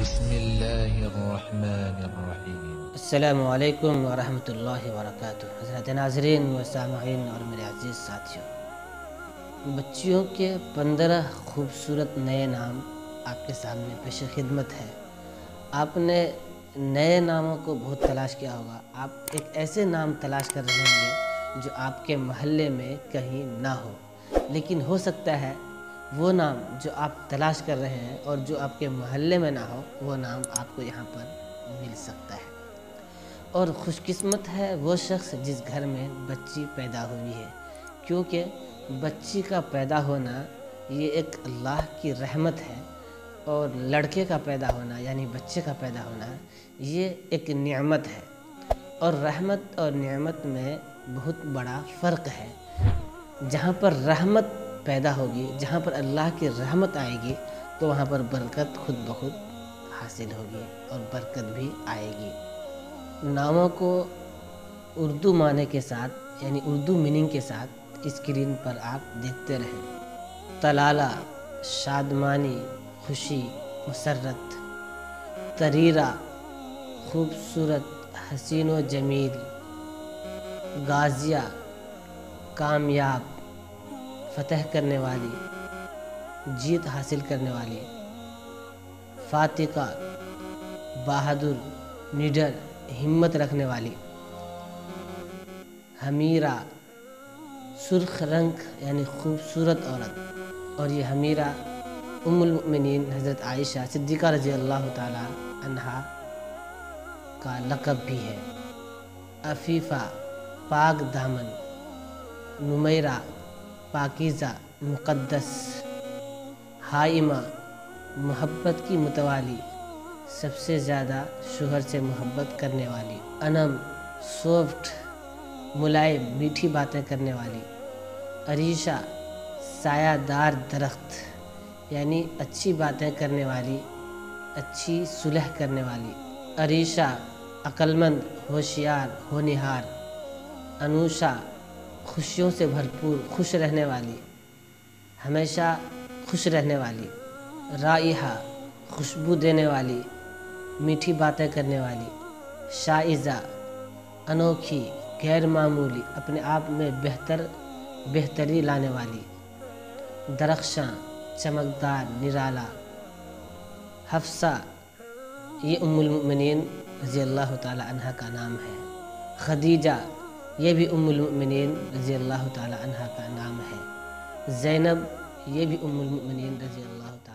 بسم اللہ الرحمن الرحیم۔ السلام علیکم ورحمۃ اللہ وبرکاتہ۔ حضرت ناظرین و سامعین اور میرے عزیز ساتھیوں، بچیوں کے 15 خوبصورت نئے نام آپ کے سامنے پیش خدمت ہے۔ آپ نے نئے ناموں کو بہت تلاش کیا ہوگا۔ آپ ایک ایسے نام تلاش کر رہے ہوں گے جو آپ کے محلے میں کہیں نہ ہو، لیکن ہو سکتا ہے وہ نام جو آپ تلاش کر رہے ہیں اور جو آپ کے محلے میں نہ ہو، وہ نام آپ کو یہاں پر مل سکتا ہے۔ اور خوش قسمت ہے وہ شخص جس گھر میں بچی پیدا ہوئی ہے، کیونکہ بچی کا پیدا ہونا یہ ایک اللہ کی رحمت ہے، اور لڑکے کا پیدا ہونا یعنی بچے کا پیدا ہونا یہ ایک نعمت ہے۔ اور رحمت اور نعمت میں بہت بڑا فرق ہے۔ جہاں پر رحمت پیدا ہوگی، جہاں پر اللہ کی رحمت آئے گی، تو وہاں پر برکت خود بخود حاصل ہوگی اور برکت بھی آئے گی۔ ناموں کو اردو معنی کے ساتھ یعنی اردو میننگ کے ساتھ اسکرین پر آپ دیکھتے رہیں۔ طلالہ شادمانی، خوشی، مسرت۔ طریرہ خوبصورت، حسین و جمیل۔ غازیہ کامیاب، فتح کرنے والی، جیت حاصل کرنے والی۔ فاتقہ بہادر، نڈر، ہمت رکھنے والی۔ حمیرہ سرخ رنگ یعنی خوبصورت عورت، اور یہ حمیرہ ام المؤمنین حضرت عائشہ صدیقہ رضی اللہ تعالی عنہا کا لقب بھی ہے۔ عفیفہ پاک دامن۔ نمیرہ پاکیزہ، مقدس۔ حائمہ محبت کی متوالی، سب سے زیادہ شوہر سے محبت کرنے والی۔ انم سافٹ، ملائم، میٹھی باتیں کرنے والی۔ عریشہ سایہ دار درخت یعنی اچھی باتیں کرنے والی، اچھی صلح کرنے والی۔ عریشہ عقلمند، ہوشیار، ہونہار۔ انوشہ خوشیوں سے بھرپور، خوش رہنے والی، ہمیشہ خوش رہنے والی۔ رائحہ خوشبو دینے والی، میٹھی باتیں کرنے والی۔ شائزہ انوکھی، غیر معمولی، اپنے آپ میں بہتری لانے والی۔ درخشاں چمکدار، نرالا۔ حفصہ یہ ام المؤمنین رضی اللہ تعالی عنہا کا نام ہے۔ خدیجہ یہ بھی ام المؤمنین رضی اللہ تعالی عنہا کا نام ہے۔ زینب یہ بھی ام المؤمنین رضی اللہ تعالی